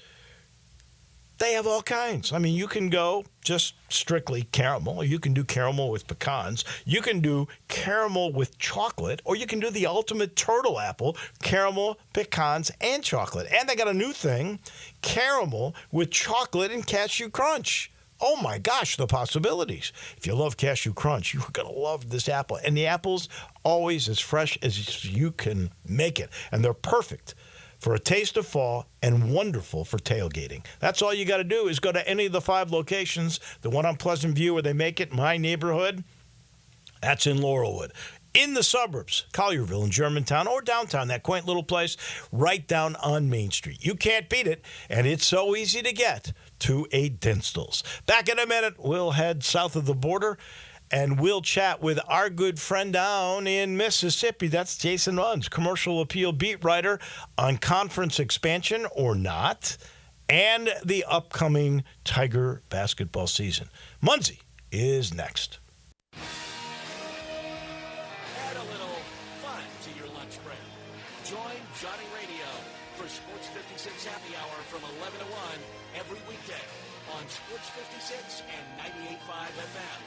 they have all kinds. I mean, you can go just strictly caramel, or you can do caramel with pecans. You can do caramel with chocolate, or you can do the ultimate turtle apple, caramel, pecans, and chocolate. And they got a new thing, caramel with chocolate and cashew crunch. Oh my gosh, the possibilities. If you love Cashew Crunch, you're going to love this apple. And the apple's always as fresh as you can make it. And they're perfect for a taste of fall and wonderful for tailgating. That's all you got to do is go to any of the 5 locations. The one on Pleasant View where they make it, my neighborhood, that's in Laurelwood. In the suburbs, Collierville and Germantown, or downtown, that quaint little place right down on Main Street. You can't beat it, and it's so easy to get to a Dinstall's. Back in a minute, we'll head south of the border, and we'll chat with our good friend down in Mississippi. That's Jason Munz, commercial appeal beat writer on conference expansion or not, and the upcoming Tiger basketball season. Munzie is next. Add a little fun to your lunch break. Join Johnny Radio for Sports 56 Happy Hour from 11 to 1 every weekday on Sports 56 and 98.5 FM.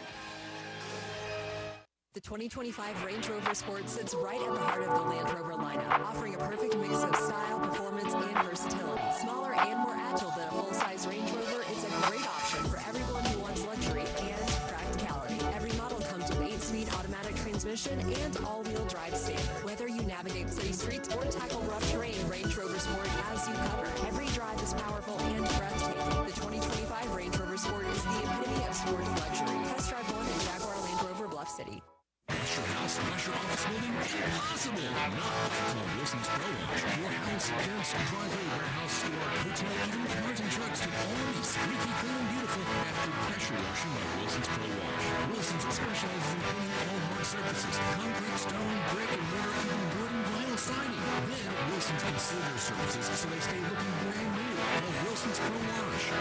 The 2025 Range Rover Sport sits right at the heart of the Land Rover lineup, offering a perfect mix of style, performance, and versatility. Smaller and more agile than a full-size Range Rover, it's a great option for everyone who wants luxury and practicality. Every model comes with 8-speed automatic transmission and all-wheel drive standard. Whether you navigate city streets or tackle rough terrain, Range Rover Sport has you covered. Every drive is powerful and breathtaking. The 2025 Range Rover Sport is the epitome of sporty luxury. Test drive one in Jaguar Land Rover Bluff City. Wash your house, wash your office building? Impossible! Not if you call Wilson's Pro Wash. Your house, fence, driveway, warehouse, store, hotel, even cars and trucks can all be squeaky clean and beautiful after pressure washing by Wilson's Pro Wash. Wilson's specializes in cleaning all hard surfaces, concrete, stone, brick, and mortar, even wood and vinyl siding. Then Wilson's can seal their surfaces so they stay looking brand new. Call Wilson's Pro Wash,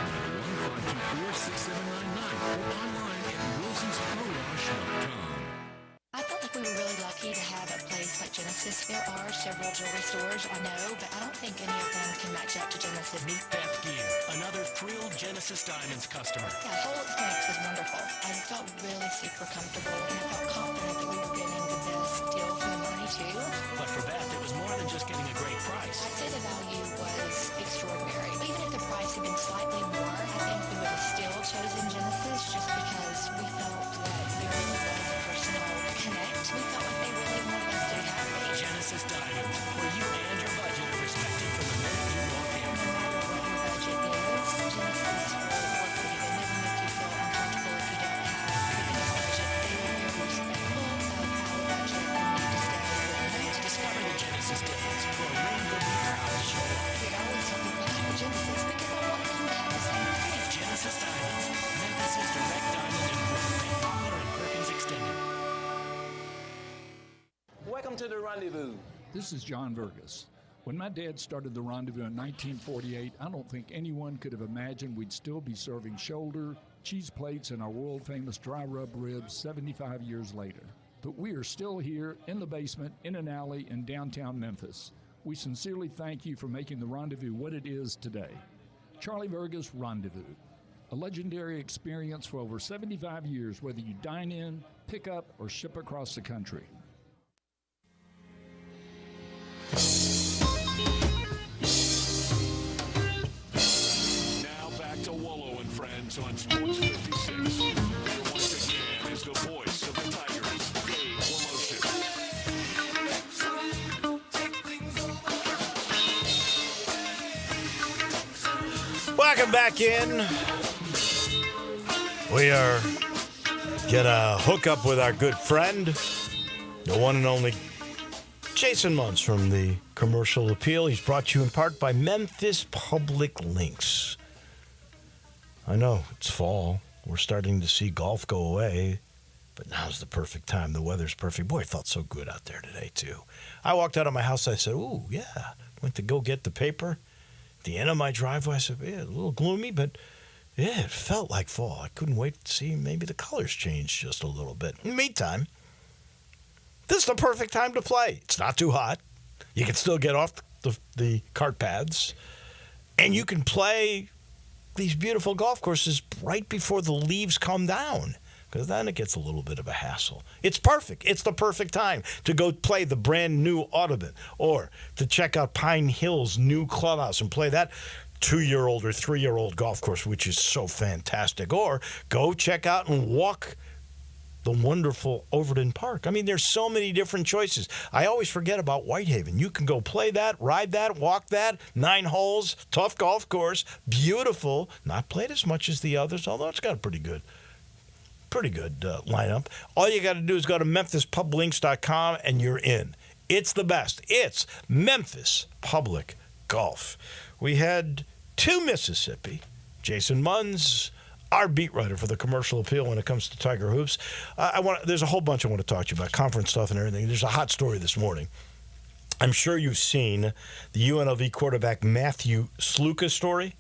1-524-6799, or online at wilsonsprowash.com. I felt like we were really lucky to have a place like Genesis. There are several jewelry stores, I know, but I don't think any of them can match up to Genesis. Meet Beth Gear, another thrilled Genesis Diamonds customer. Yeah, the whole experience was wonderful. I felt really super comfortable, and I felt confident that we were getting the best deal for the money, too. But for Beth, it was more than just getting a great price. I'd say the value was extraordinary. Even if the price had been slightly more, I think we would have still chosen Genesis just because we felt that there really was a personal connect. We felt like they really wanted us to be happy. Genesis Diamonds, where you and your budget are respected from the minute you walk in. No matter what your budget is, Genesis will work with you. They never make you feel uncomfortable if you don't have the biggest budget. They are very respectful of our budget and need to stay within it. Discover the Genesis difference, where we will be proud to show up. It always told people to have a Genesis because I want them to have the same thing. Genesis Diamonds, Memphis' direct diamond and birthday. Holler and Perkins Extended. Welcome to the Rendezvous. This is John Burgess. When my dad started the Rendezvous in 1948, I don't think anyone could have imagined we'd still be serving shoulder, cheese plates, and our world-famous dry rub ribs 75 years later. But we are still here in the basement, in an alley in downtown Memphis. We sincerely thank you for making the Rendezvous what it is today. Charlie Burgess Rendezvous, a legendary experience for over 75 years, whether you dine in, pick up, or ship across the country. Now back to Wolo and Friends on Sports 56. Here once again is the voice of the Tigers, Dave Woloship. Welcome back in. We are gonna hook up with our good friend, the one and only Jason Munz from the Commercial Appeal. He's brought to you in part by Memphis Public Links. I know, it's fall. We're starting to see golf go away, but now's the perfect time. The weather's perfect. Boy, it felt so good out there today, too. I walked out of my house, I said, ooh, yeah. Went to go get the paper. At the end of my driveway, I said, yeah, a little gloomy, but yeah, it felt like fall. I couldn't wait to see maybe the colors change just a little bit. In the meantime, this is the perfect time to play. It's not too hot. You can still get off the cart paths. And you can play these beautiful golf courses right before the leaves come down, because then it gets a little bit of a hassle. It's perfect. It's the perfect time to go play the brand new Audubon, or to check out Pine Hill's new clubhouse and play that 2-year-old or 3-year-old golf course, which is so fantastic. Or go check out and walk the wonderful Overton Park. I mean, there's so many different choices. I always forget about Whitehaven. You can go play that, ride that, walk that, 9 holes, tough golf course, beautiful. Not played as much as the others, although it's got a pretty good lineup. All you got to do is go to memphispublinks.com and you're in. It's the best. It's Memphis Public Golf. We head to Mississippi. Jason Munns, our beat writer for the Commercial Appeal when it comes to Tiger Hoops. There's a whole bunch I want to talk to you about, conference stuff and everything. There's a hot story this morning. I'm sure you've seen the UNLV quarterback Matthew Sluka story.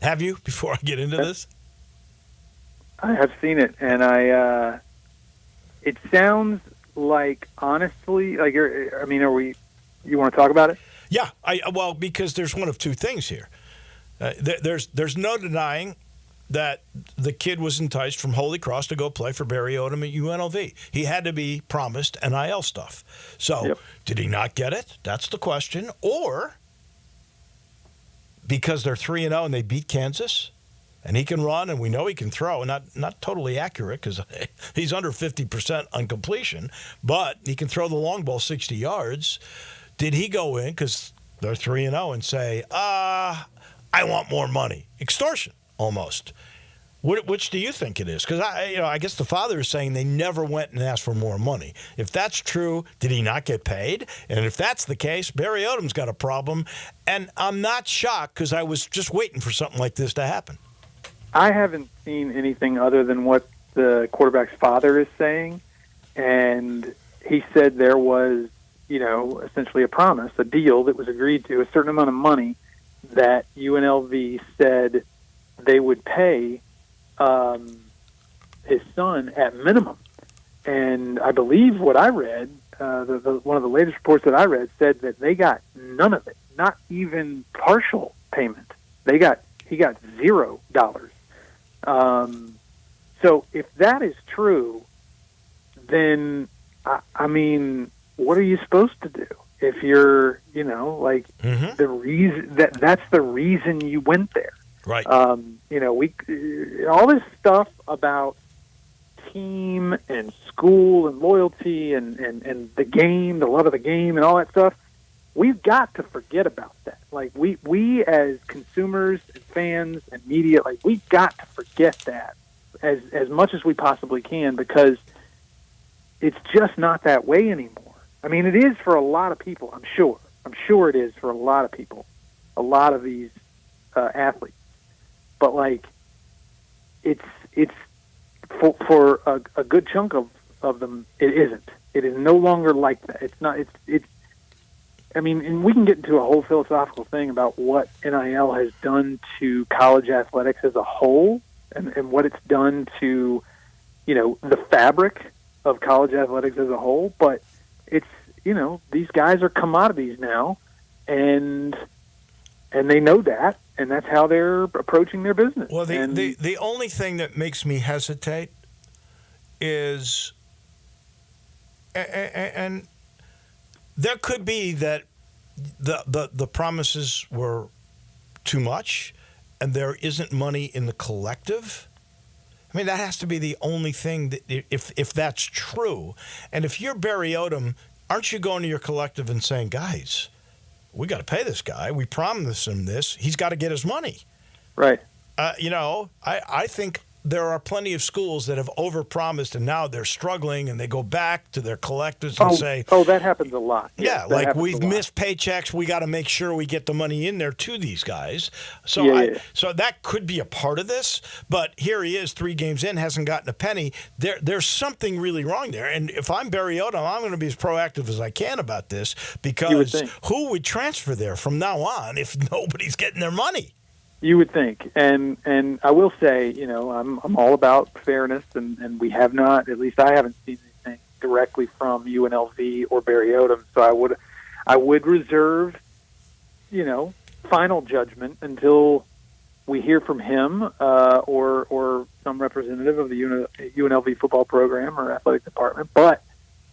Have you, before I get into this? I have seen it, and it sounds like, honestly, like, you want to talk about it? Yeah, because there's one of two things here. There's no denying that the kid was enticed from Holy Cross to go play for Barry Odom at UNLV. He had to be promised NIL stuff. So, Did he not get it? That's the question. Or because they're 3-0 and they beat Kansas, and he can run, and we know he can throw, and not totally accurate because he's under 50% on completion, but he can throw the long ball 60 yards. Did he go in because they're 3-0 and say, I want more money? Extortion, almost. Which do you think it is? Because I guess the father is saying they never went and asked for more money. If that's true, did he not get paid? And if that's the case, Barry Odom's got a problem. And I'm not shocked because I was just waiting for something like this to happen. I haven't seen anything other than what the quarterback's father is saying, and he said there was, essentially a promise, a deal that was agreed to, a certain amount of money that UNLV said they would pay his son at minimum. And I believe what I read, one of the latest reports that I read said that they got none of it, not even partial payment. He got $0. So if that is true, then I mean, what are you supposed to do if you're, the reason that's the reason you went there, right? All this stuff about team and school and loyalty and the game, the love of the game, and all that stuff. We've got to forget about that. Like we as consumers and fans and media, we've got to forget that as much as we possibly can, because it's just not that way anymore. I mean, it is for a lot of people. I'm sure it is for a lot of people, a lot of these athletes. But it's for a good chunk of them, it isn't. It is no longer like that. It's not. It's. I mean, and we can get into a whole philosophical thing about what NIL has done to college athletics as a whole, and what it's done to, the fabric of college athletics as a whole. But it's, these guys are commodities now, and they know that, and that's how they're approaching their business. Well, the only thing that makes me hesitate is, and there could be that the promises were too much, and there isn't money in the collective. I mean, that has to be the only thing that, if that's true. And if you're Barry Odom, aren't you going to your collective and saying, guys, we got to pay this guy. We promised him this. He's got to get his money. Right. I think there are plenty of schools that have overpromised and now they're struggling, and they go back to their collectives and say, "Oh, that happens a lot." Yeah, we've missed paychecks. We got to make sure we get the money in there to these guys. So, so that could be a part of this. But here he is, 3 games in, hasn't gotten a penny. There's something really wrong there. And if I'm Barry Odom, I'm going to be as proactive as I can about this, because who would transfer there from now on if nobody's getting their money? You would think, and I will say, I'm all about fairness, and we have not, at least I haven't seen anything directly from UNLV or Barry Odom, so I would reserve, final judgment until we hear from him or some representative of the UNLV football program or athletic department. But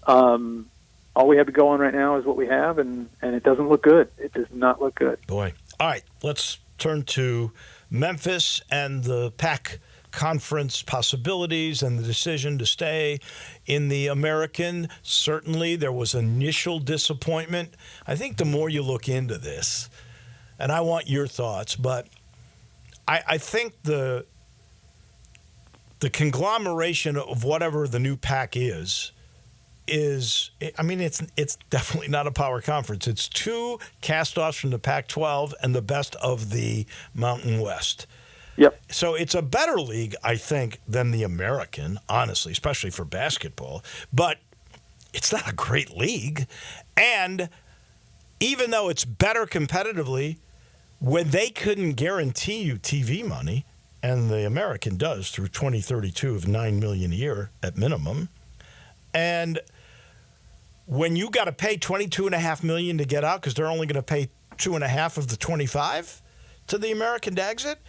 all we have to go on right now is what we have, and it doesn't look good. It does not look good. Boy, All right, let's turn to Memphis and the PAC conference possibilities and the decision to stay in the American. Certainly, there was initial disappointment. I think the more you look into this, and I want your thoughts, but I think the conglomeration of whatever the new PAC is, I mean, it's definitely not a power conference. It's two cast-offs from the Pac-12 and the best of the Mountain West. Yep. So it's a better league, I think, than the American, honestly, especially for basketball. But it's not a great league. And even though it's better competitively, when they couldn't guarantee you TV money, and the American does through 2032 of $9 million a year at minimum, and when you got to pay $22.5 million to get out because they're only going to pay $2.5 of the $25 to the American to exit,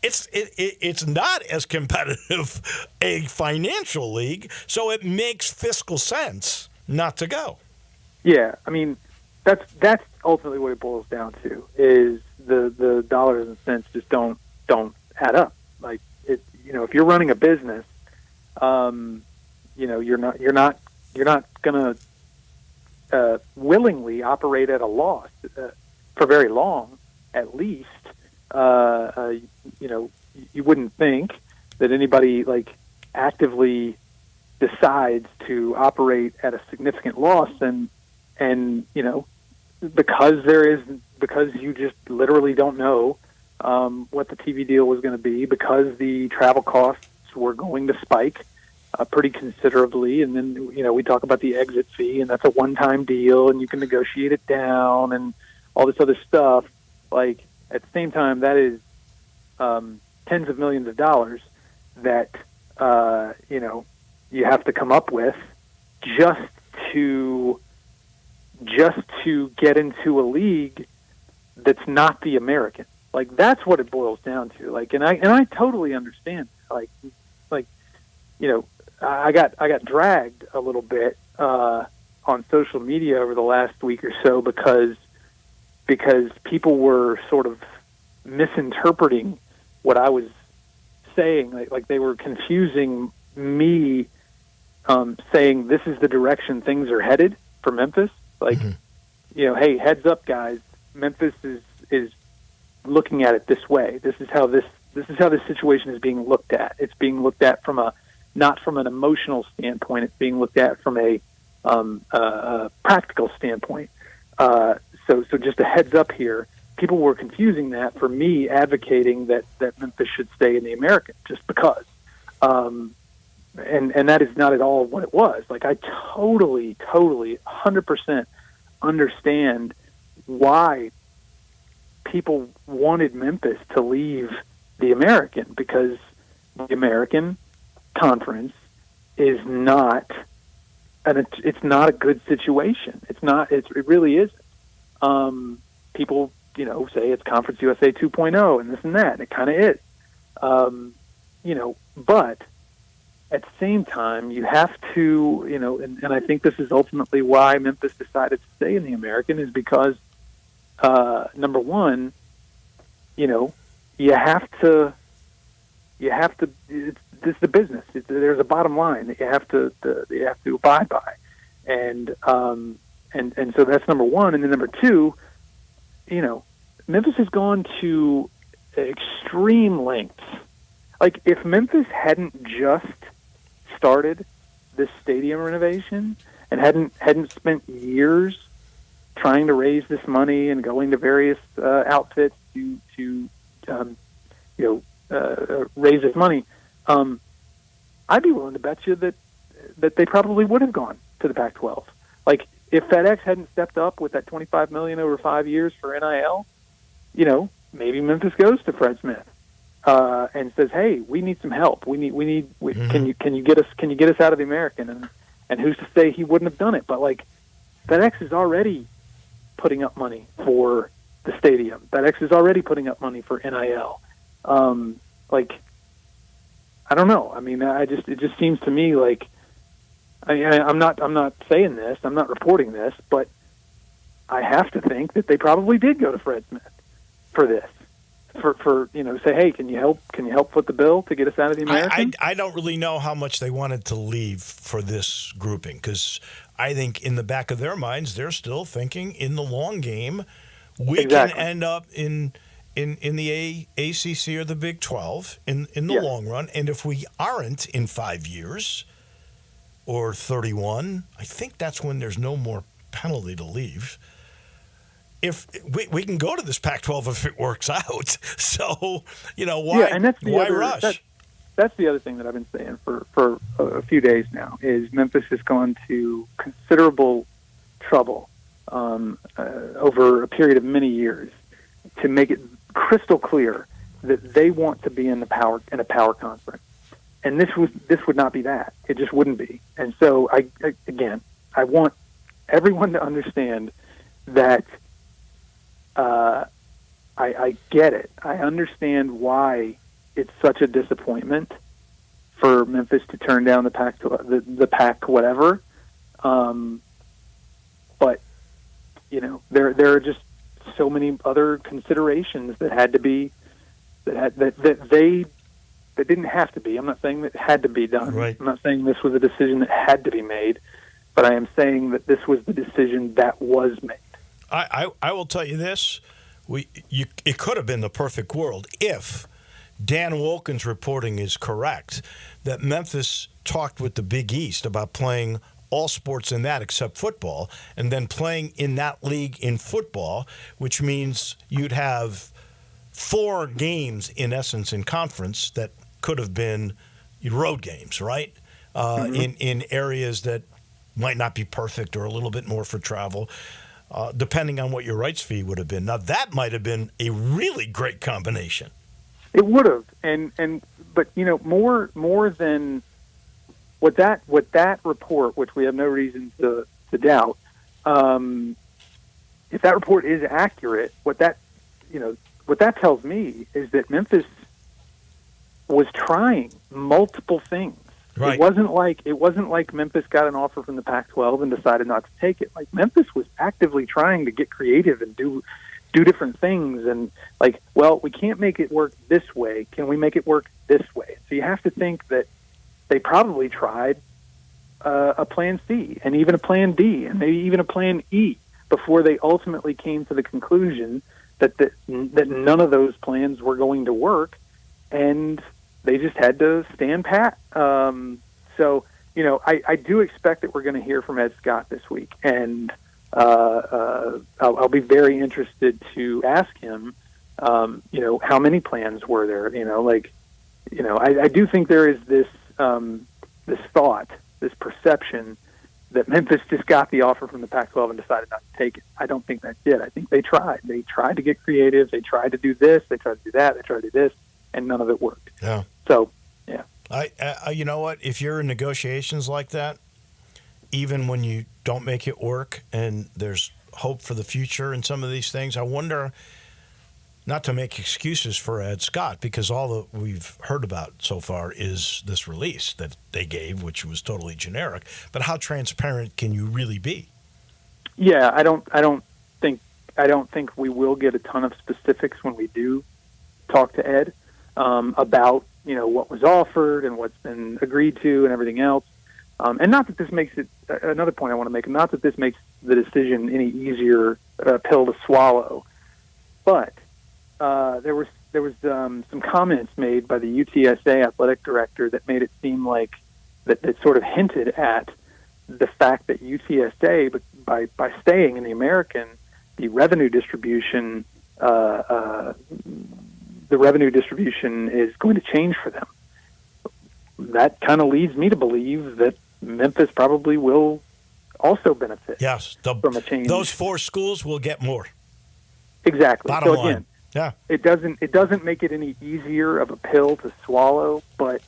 it's not as competitive a financial league, so it makes fiscal sense not to go. Yeah, I mean, that's ultimately what it boils down to, is the dollars and cents just don't add up. Like, if you're running a business, you're not going to willingly operate at a loss for very long, at least. You wouldn't think that anybody actively decides to operate at a significant loss, and because you just literally don't know what the TV deal was going to be, because the travel costs were going to spike pretty considerably, and then we talk about the exit fee, and that's a one-time deal, and you can negotiate it down, and all this other stuff. Like, at the same time, that is tens of millions of dollars that you have to come up with just to get into a league that's not the American. Like, that's what it boils down to. Like, and I totally understand. I got dragged a little bit on social media over the last week or so because people were sort of misinterpreting what I was saying. Like they were confusing me saying this is the direction things are headed for Memphis. Like, hey, heads up, guys. Memphis is looking at it this way. This is how this situation is being looked at. It's being looked at not from an emotional standpoint. It's being looked at from a practical standpoint. So just a heads up here. People were confusing that for me advocating that Memphis should stay in the American just because. And that is not at all what it was. Like, I totally, 100% understand why people wanted Memphis to leave the American, because the American Conference is not, and it's not a good situation. It's not. It really isn't. People, say it's Conference USA 2.0 and this and that, and it kind of is. But at the same time, you have to, and I think this is ultimately why Memphis decided to stay in the American, is because, number one, you have to. This is the business. There's a bottom line that you have to abide by, and so that's number one. And then number two, Memphis has gone to extreme lengths. Like, if Memphis hadn't just started this stadium renovation and hadn't spent years trying to raise this money and going to various outfits to raise this money, I'd be willing to bet you that they probably would have gone to the Pac-12. Like, if FedEx hadn't stepped up with that $25 million over 5 years for NIL, maybe Memphis goes to Fred Smith and says, "Hey, we need some help. Can you get us out of the American?" And who's to say he wouldn't have done it? But like, FedEx is already putting up money for the stadium. FedEx is already putting up money for NIL. I don't know. I mean, it just seems to me like, I'm not saying this, I'm not reporting this, but I have to think that they probably did go to Fred Smith for this. For say, hey, can you help foot the bill to get us out of the American? I don't really know how much they wanted to leave for this grouping, because I think in the back of their minds they're still thinking in the long game we can end up in the ACC or the Big 12 in the long run, and if we aren't in 5 years or 31, I think that's when there's no more penalty to leave. If we can go to this Pac-12 if it works out, so why? And that's why rush? That's the other thing that I've been saying for a few days now is Memphis has gone to considerable trouble over a period of many years to make it crystal clear that they want to be in a power conference, and this would not be that. It just wouldn't be. And so I want everyone to understand that. I get it. I understand why it's such a disappointment for Memphis to turn down the Pac whatever. But there are just so many other considerations that had to be that didn't have to be. I'm not saying that it had to be done. Right. I'm not saying this was a decision that had to be made, but I am saying that this was the decision that was made. I will tell you this. It could have been the perfect world if Dan Wolken's reporting is correct, that Memphis talked with the Big East about playing all sports in that except football, and then playing in that league in football, which means you'd have 4 games in essence in conference that could have been road games, right? In areas that might not be perfect or a little bit more for travel. Depending on what your rights fee would have been. Now, that might have been a really great combination. It would have, but more than what that report, which we have no reason to doubt, if that report is accurate, what that tells me is that Memphis was trying multiple things. Right. It wasn't like Memphis got an offer from the Pac-12 and decided not to take it. Like, Memphis was actively trying to get creative and do different things, and we can't make it work this way. Can we make it work this way? So you have to think that they probably tried a plan C and even a plan D and maybe even a plan E before they ultimately came to the conclusion that none of those plans were going to work, and they just had to stand pat. So, I do expect that we're going to hear from Ed Scott this week, and I'll be very interested to ask him, how many plans were there? I do think there is this thought, this perception that Memphis just got the offer from the Pac-12 and decided not to take it. I don't think that did. I think they tried. They tried to get creative. They tried to do this. They tried to do that. They tried to do this, and none of it worked. Yeah. So, yeah. You know what? If you're in negotiations like that, even when you don't make it work and there's hope for the future in some of these things, I wonder, not to make excuses for Ed Scott, because all that we've heard about so far is this release that they gave, which was totally generic. But how transparent can you really be? Yeah, I don't think we will get a ton of specifics when we do talk to Ed about what was offered and what's been agreed to and everything else. And not that this makes it another point I want to make. Not that this makes the decision any easier pill to swallow, but there was some comments made by the UTSA athletic director that made it seem like that sort of hinted at the fact that UTSA, by staying in the American, the revenue distribution is going to change for them. That kind of leads me to believe that Memphis probably will also benefit. Yes, from a change. Those 4 schools will get more. Exactly. Bottom line. Again, yeah, it doesn't make it any easier of a pill to swallow. But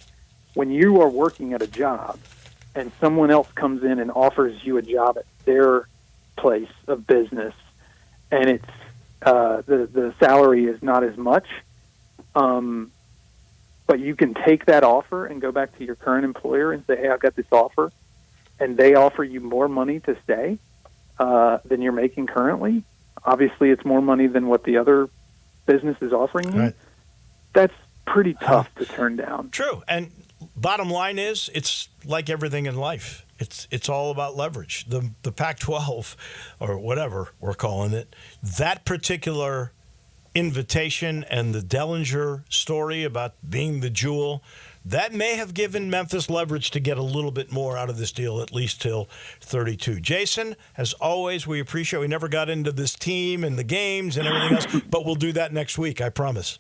when you are working at a job and someone else comes in and offers you a job at their place of business, and it's the salary is not as much, but you can take that offer and go back to your current employer and say, hey, I've got this offer, and they offer you more money to stay than you're making currently. Obviously, it's more money than what the other business is offering you, that's pretty tough to turn down. True. And bottom line is, it's like everything in life. It's all about leverage. The Pac-12, or whatever we're calling it, that particular invitation and the Dellinger story about being the jewel, that may have given Memphis leverage to get a little bit more out of this deal, at least till 32. Jason, as always, we appreciate. We never got into this team and the games and everything else, but we'll do that next week, I promise.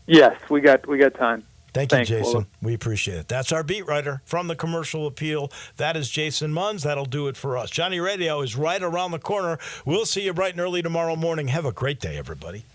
Yes, we got time. Thanks, you, Jason. Wolo. We appreciate it. That's our beat writer from the Commercial Appeal. That is Jason Munz. That'll do it for us. Johnny Radio is right around the corner. We'll see you bright and early tomorrow morning. Have a great day, everybody.